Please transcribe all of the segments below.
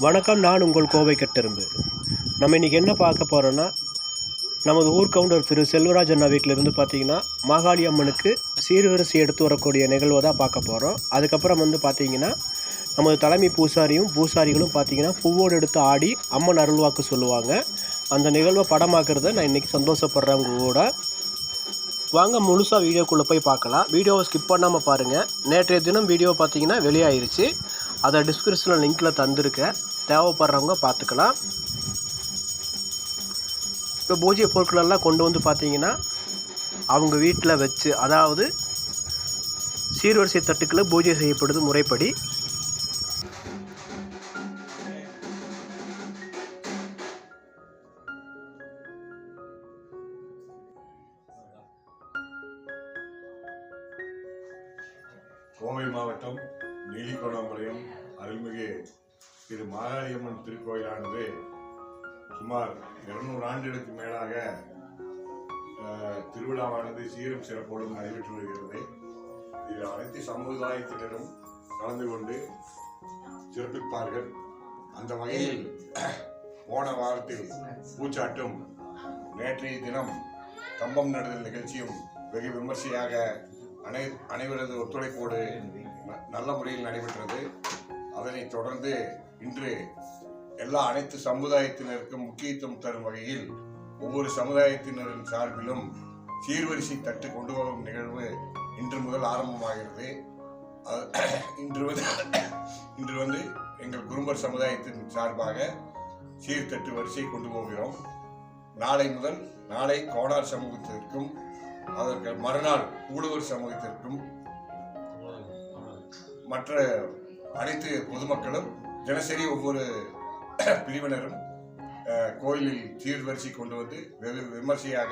வணக்கம், நான் உங்கள் கோவை கட்டெரும்பு. நம்ம இன்றைக்கி என்ன பார்க்க போகிறோன்னா, நமது ஊர் கவுண்டர் திரு செல்வராஜ் அண்ணா வீட்டிலேருந்து பார்த்திங்கன்னா மாகாளி அம்மனுக்கு சீர்வரிசை எடுத்து வரக்கூடிய நிகழ்வை தான் பார்க்க போகிறோம். அதுக்கப்புறம் பார்த்திங்கன்னா நமது தலைமை பூசாரிகளும் பார்த்திங்கன்னா பூவோடு எடுத்து ஆடி அம்மன் அருள்வாக்கு சொல்லுவாங்க. அந்த நிகழ்வை படமாக்குறத நான் இன்றைக்கி சந்தோஷப்படுறவங்க கூட. வாங்க முழுசாக வீடியோக்குள்ளே போய் பார்க்கலாம். வீடியோவை ஸ்கிப் பண்ணாமல் பாருங்கள். நேற்றைய தினம் வீடியோ பார்த்திங்கன்னா வெளியாயிருச்சு. அதை டிஸ்கிரிப்ஷனில் லிங்க்கில் தந்திருக்கேன், தேவைப்படுறவங்க பார்த்துக்கலாம். இப்போ பூஜை பொருட்களெல்லாம் கொண்டு வந்து பார்த்திங்கன்னா அவங்க வீட்டில் வச்சு, அதாவது சீர்வரிசை தட்டுக்களை பூஜை செய்யப்படுது முறைப்படி. கோவை மாவட்டம் நீலிகோணம்பாளையம் அருள்மிகு திரு மாகாளியம்மன் திருக்கோயிலானது சுமார் 200 ஆண்டுகளுக்கு மேலாக திருவிழாவானது சீரும் சிறப்போடும் நடைபெற்று வருகிறது. இதில் அனைத்து சமுதாயத்தினரும் கலந்து கொண்டு சிறப்பிப்பார்கள். அந்த வகையில் போன வாரத்தில் பூச்சாட்டும், நேற்றைய தினம் கம்பம் நடுதல் நிகழ்ச்சியும் வெகு விமர்சையாக அனைவரது ஒத்துழைப்போடு நல்ல முறையில் நடைபெற்றது. அதனைத் தொடர்ந்து இன்று அனைத்து சமுதாயத்தினருக்கும் முக்கியத்துவம் தரும் வகையில் ஒவ்வொரு சமுதாயத்தினரின் சார்பிலும் சீர்வரிசை தட்டு கொண்டு வரும் நிகழ்வு இன்று முதல் ஆரம்பமாகிறது. இன்று எங்கள் குரும்பர் சமுதாயத்தின் சார்பாக சீர்தட்டு வரிசை கொண்டு போகிறோம். நாளை கோடார் சமூகத்திற்கும் அதற்கு மறுநாள் ஊடுவர் சமூகத்திற்கும் மற்ற அனைத்து பொதுமக்களும் தினசரி ஒவ்வொரு பிரிவினரும் கோயிலில் சீர்வரிசை கொண்டு வந்து வெகு விமர்சையாக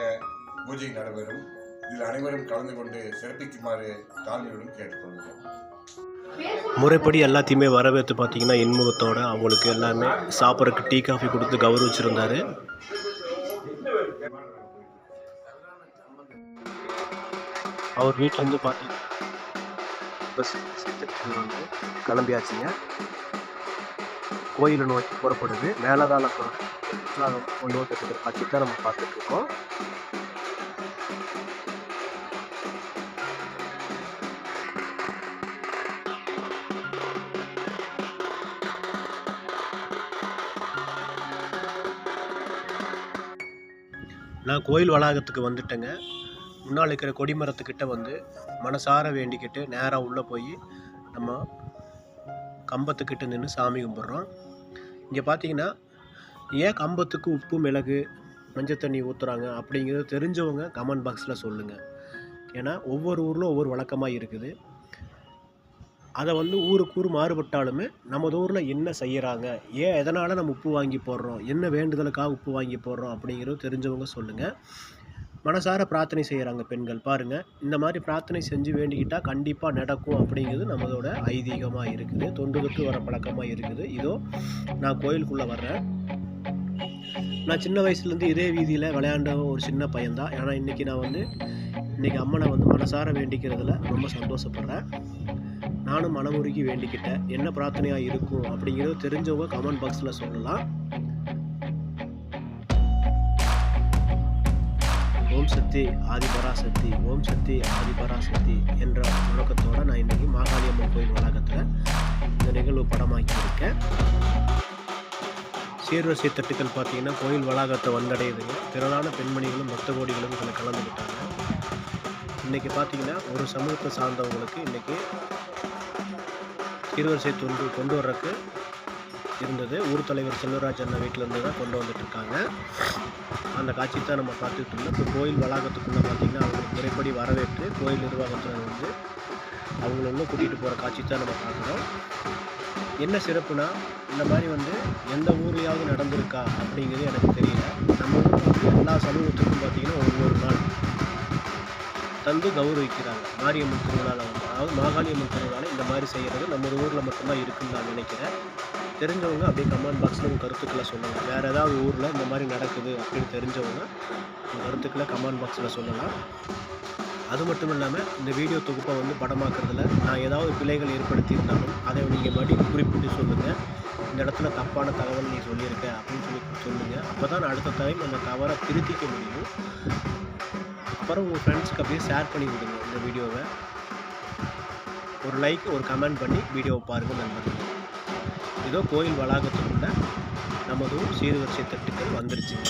பூஜை நடைபெறும். இதில் அனைவரும் கலந்து கொண்டு சிறப்பிக்குமாறு தாழ்மையுடன் கேட்டுக்கொள்கிறோம். முறைப்படி எல்லாத்தையுமே வரவேற்று பார்த்திங்கன்னா இன்முகத்தோடு அவங்களுக்கு எல்லாமே சாப்பிட்றதுக்கு டீ காஃபி கொடுத்து கௌரவிச்சிருந்தார். அவர் வீட்டிலேருந்து பார்த்தீங்கன்னா பஸ் கிளம்பியாச்சுங்க. கோயிலை நோக்கி புறப்படுது. மேலதாள கொண்டு வந்து காட்சி தான் நம்ம பார்த்துட்ருக்கோம். நான் கோயில் வளாகத்துக்கு வந்துட்டேங்க. முன்னால் இருக்கிற கொடிமரத்துக்கிட்ட மனசார வேண்டிக்கிட்டு நேராக உள்ளே போய் நம்ம கம்பத்துக்கிட்ட நின்று சாமி கும்பிட்றோம். இங்கே பார்த்தீங்கன்னா ஏன் கம்பத்துக்கு உப்பு, மிளகு, மஞ்சள் தண்ணி ஊற்றுறாங்க அப்படிங்கிறது தெரிஞ்சவங்க கமெண்ட் பாக்ஸில் சொல்லுங்கள். ஏன்னா ஒவ்வொரு ஊரில் ஒவ்வொரு வழக்கமாக இருக்குது. அதை ஊருக்கு ஊர் மாறுபட்டாலுமே நமது ஊரில் என்ன செய்கிறாங்க, எதனால் நம்ம உப்பு வாங்கி போடுறோம், என்ன வேண்டுதலுக்காக உப்பு வாங்கி போடுறோம் அப்படிங்கிறது தெரிஞ்சவங்க சொல்லுங்கள். மனசார பிரார்த்தனை செய்கிறாங்க பெண்கள். பாருங்கள், இந்த மாதிரி பிரார்த்தனை செஞ்சு வேண்டிக்கிட்டால் கண்டிப்பாக நடக்கும் அப்படிங்கிறது நம்மளோட ஐதீகமாக இருக்குது, தொண்டுக்கு வர பழக்கமாக இருக்குது. இதோ நான் கோயிலுக்குள்ளே வர்றேன். நான் சின்ன வயசுலேருந்து இதே வீதியில் விளையாண்ட ஒரு சின்ன பையன்தான். ஏன்னா இன்றைக்கி நான் இன்றைக்கி அம்மனை மனசார வேண்டிக்கிறதுல ரொம்ப சந்தோஷப்படுறேன். நானும் மனமுருகி வேண்டிக்கிட்டேன். என்ன பிரார்த்தனையாக இருக்கும் அப்படிங்கிறது தெரிஞ்சவங்க கமெண்ட் பாக்ஸில் சொல்லலாம். ஓம் சக்தி ஆதிபராசக்தி, ஓம் சக்தி ஆதிபராசக்தி என்ற முழக்கத்தோடு நான் இன்றைக்கி மாகாளியம்மன் கோயில் வளாகத்தில் இந்த நிகழ்வு படமாக்கியிருக்கேன். சீர்வரிசை தட்டுக்கள் பார்த்திங்கன்னா கோயில் வளாகத்தை வந்தடையுதுங்க. திரளான பெண்மணிகளும் பக்த கோடிகளும் இதில் கலந்துக்கிட்டாங்க. இன்றைக்கி பார்த்திங்கன்னா ஒரு சமூகத்தை சார்ந்தவங்களுக்கு இன்றைக்கி சீர்வரிசை கொண்டு வர்றதுக்கு இருந்தது. ஊர் தலைவர் செல்வராஜ் அண்ணா வீட்டிலேருந்து தான் கொண்டு வந்துட்டுருக்காங்க. அந்த காட்சி தான் நம்ம பார்த்துக்கிட்டு இருந்தோம். இப்போ கோயில் வளாகத்துக்குள்ளே பார்த்திங்கன்னா அவங்களுக்கு முறைப்படி வரவேற்று கோயில் நிர்வாகத்தில் அவங்கள கூட்டிகிட்டு போகிற காட்சி தான் நம்ம பார்க்குறோம். என்ன சிறப்புனா, இந்த மாதிரி எந்த ஊர்லையாவது நடந்திருக்கா அப்படிங்கிறது எனக்கு தெரியல. நம்ம எல்லா சமூகத்துக்கும் பார்த்திங்கன்னா ஒவ்வொரு நாள் தந்து கௌரவிக்கிறாங்க. மாரியம்மன் திருவிழாவில் அதாவது மாகாளியம்மன் திருவிழாவில் இந்த மாதிரி செய்கிறது நம்ம ஊரில் மட்டும்தான் இருக்குதுன்னு நான் நினைக்கிறேன். தெரிஞ்சவங்க அப்படியே கமெண்ட் பாக்ஸில் உங்கள் கருத்துக்களை சொல்லுங்கள். வேறு ஏதாவது ஊரில் இந்த மாதிரி நடக்குது அப்படின்னு தெரிஞ்சவங்க உங்கள் கருத்துக்களை கமெண்ட் பாக்ஸில் சொல்லலாம். அது மட்டும் இல்லாமல் இந்த வீடியோ தொகுப்பை படமாக்குறதுல நான் ஏதாவது பிழைகள் ஏற்படுத்தியிருந்தாலும் அதை நீங்கள் மறுபடியும் குறிப்பிட்டு சொல்லுங்கள். இந்த இடத்துல தப்பான தகவல் நீ சொல்லியிருக்க அப்படின்னு சொல்லுங்கள். அப்போ தான் அடுத்த டைம் அந்த தவறை திருத்திக்க முடியும். அப்புறம் உங்கள் ஃப்ரெண்ட்ஸ்க்கு அப்படியே ஷேர் பண்ணி விடுங்க இந்த வீடியோவை. ஒரு லைக் ஒரு கமெண்ட் பண்ணி வீடியோவை பாருங்கள் நண்பர்கள். ஏதோ கோயில் வளாகத்துக்குள்ள நமது சீர்வரிசை தட்டுக்கள் வந்துருச்சுங்க.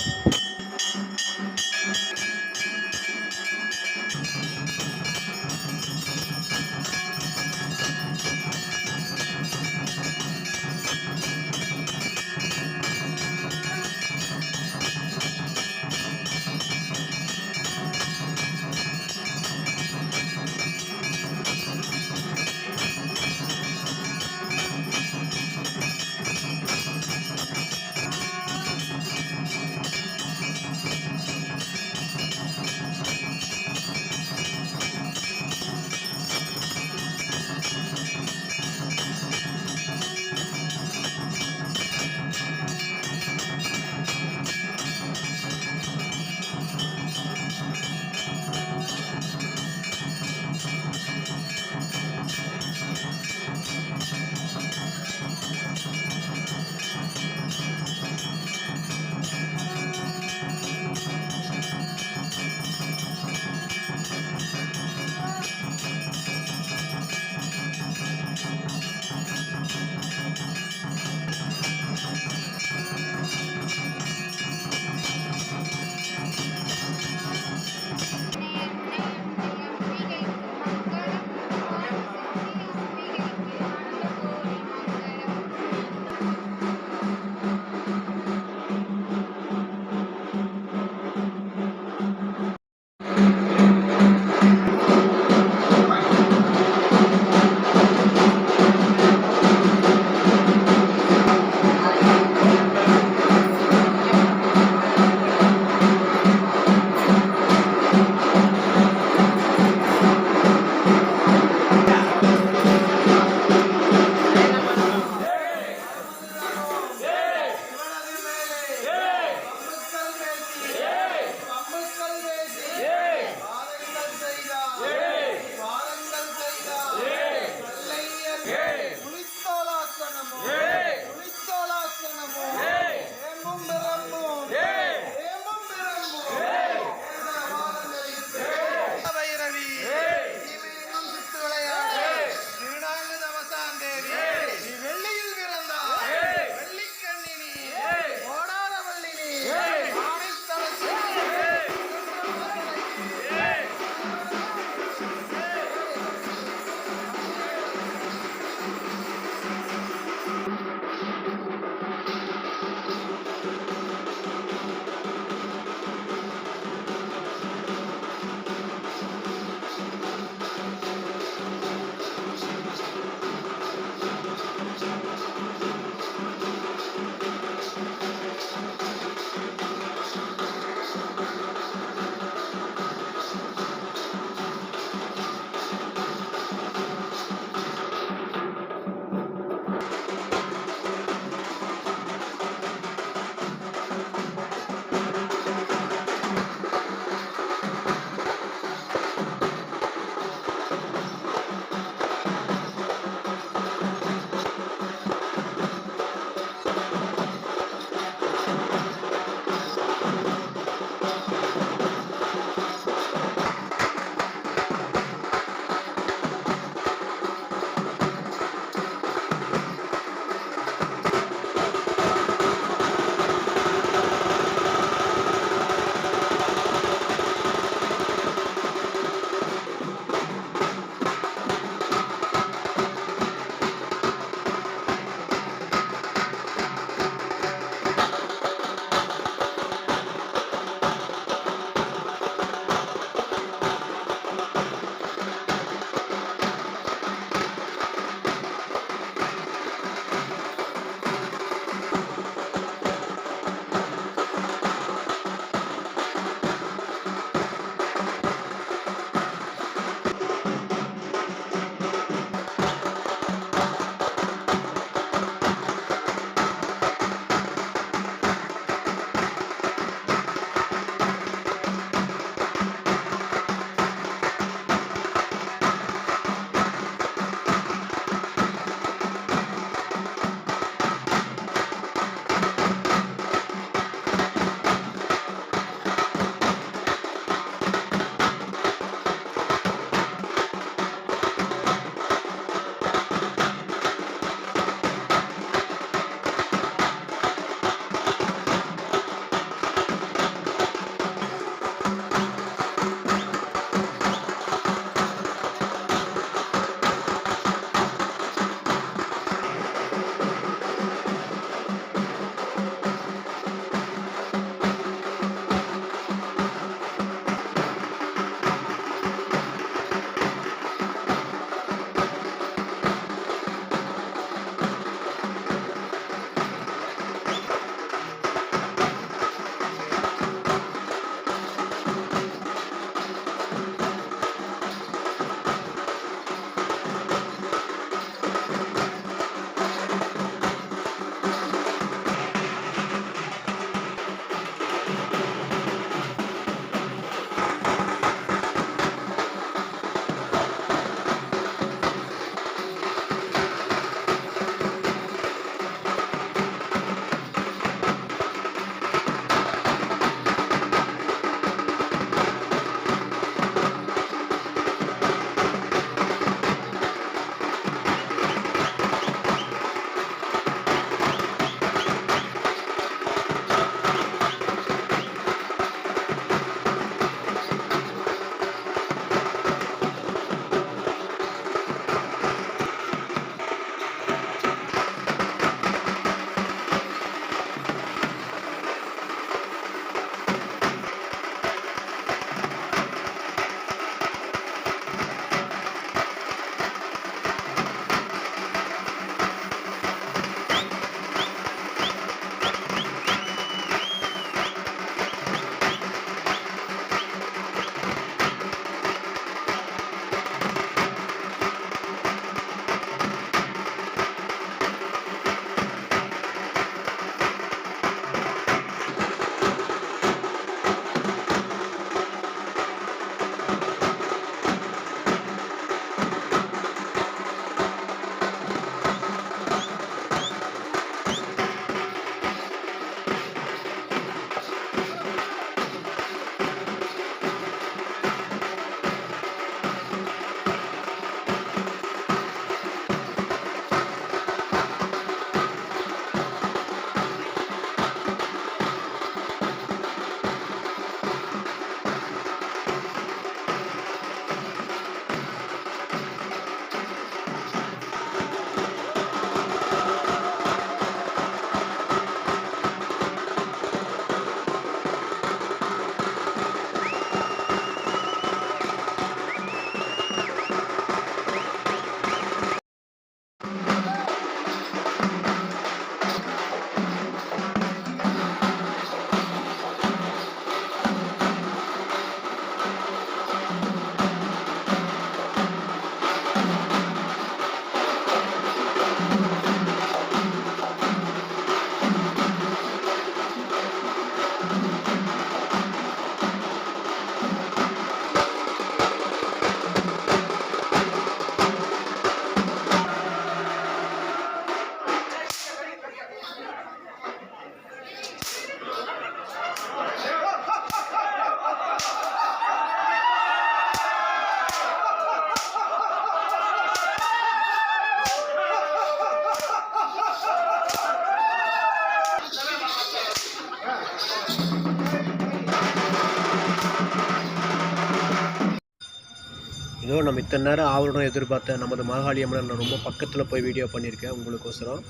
இதோ நம்ம இத்தனை நேரம் ஆவலுடன் எதிர்பார்த்த நமது மாகாளி அம்மனை நான் ரொம்ப பக்கத்தில் போய் வீடியோ பண்ணியிருக்கேன் உங்களுக்கோசரம்.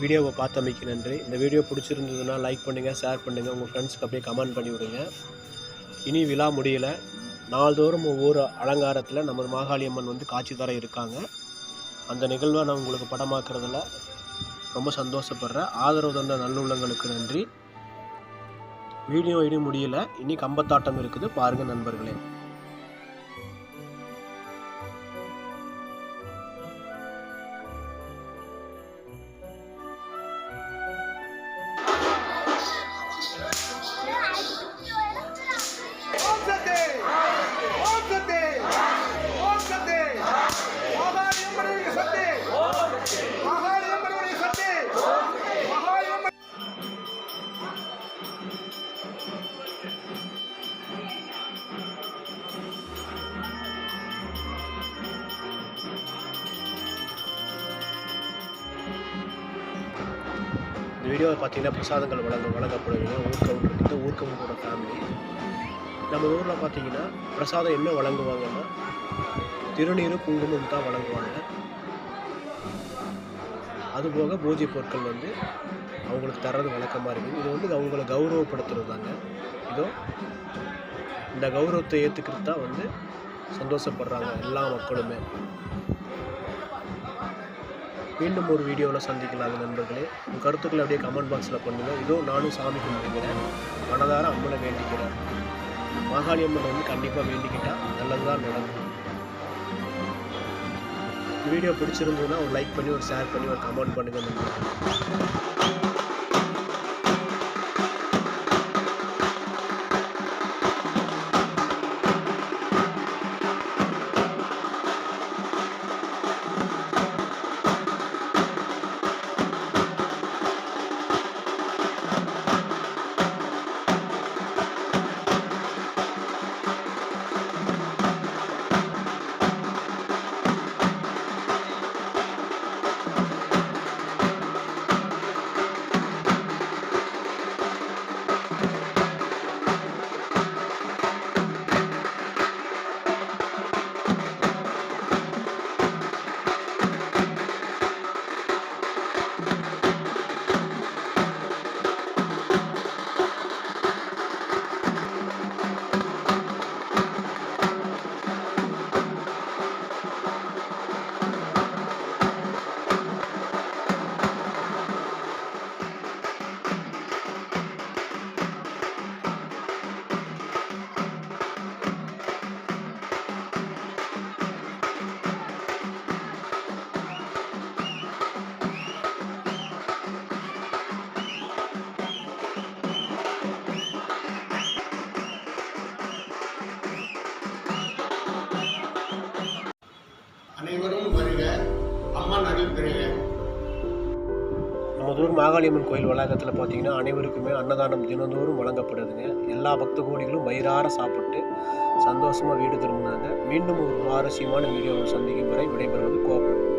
வீடியோவை பார்த்தமைக்கு நன்றி. இந்த வீடியோ பிடிச்சிருந்ததுன்னா லைக் பண்ணுங்கள், ஷேர் பண்ணுங்கள், உங்கள் ஃப்ரெண்ட்ஸ்க்கு அப்படியே கமெண்ட் பண்ணி விடுங்க. இனி விழா முடியல, நாள்தோறும் ஒவ்வொரு அலங்காரத்தில் நமது மாகாளி அம்மன் வந்து காட்சி தர இருக்காங்க. அந்த நிகழ்வை நான் உங்களுக்கு படமாக்குறதுல ரொம்ப சந்தோஷப்படுறேன். ஆதரவு தந்த நல்லுள்ளங்களுக்கு நன்றி. வீடியோ இனி முடியல, இனி கம்பத்தாட்டம் இருக்குது, பாருங்கள் நண்பர்களே. இந்த வீடியோவை பார்த்தீங்கன்னா பிரசாதங்கள் வழங்கப்படுதுங்க. ஊர்கவுண்டரோட ஃபேமிலி. நம்ம ஊரில் பார்த்தீங்கன்னா பிரசாதம் என்ன வழங்குவாங்கன்னா திருநீர் குங்குமம் தான் வழங்குவாங்க. அதுபோக பூஜை பொருட்கள் வந்து அவங்களுக்கு தர்றது வழக்கமாக இருக்குது. இது வந்து அவங்கள கௌரவப்படுத்துறது தாங்க. இதோ இந்த கௌரவத்தை ஏற்றுக்கிறது தான் வந்து சந்தோஷப்படுறாங்க எல்லா மக்களுமே. மீண்டும் ஒரு வீடியோவில் சந்திக்கலாங்க நண்பர்களே. உங்கள் கருத்துக்களை அப்படியே கமெண்ட் பாக்ஸில் பண்ணுங்கள். இதோ நானும் சாமி கும்பிட்டுக்கிறேன், மனதார அம்மனை வேண்டிக்கிறேன். மாகாளி அம்மனை வந்து கண்டிப்பாக வேண்டிக்கிட்டால் நல்லது தான் நடக்கும். வீடியோ பிடிச்சிருந்ததுன்னா ஒரு லைக் பண்ணி, ஒரு ஷேர் பண்ணி, ஒரு கமெண்ட் பண்ணுங்கள் நண்பர்களே. அனைவரும் வருக, அம்மன் அருள் பெறுக. நம்ம ஊர் மாகாளி அம்மன் கோயில் வளாகத்தில் பார்த்தீங்கன்னா அனைவருக்குமே அன்னதானம் தினந்தோறும் வழங்கப்படுதுங்க. எல்லா பக்த கோடிகளும் வயிறார சாப்பிட்டு சந்தோஷமாக வீடு திரும்பினாங்க. மீண்டும் ஒரு சுவாரஸ்யமான வீடியோவை சந்திக்கும் வரை விடைபெறுவது கோபம்.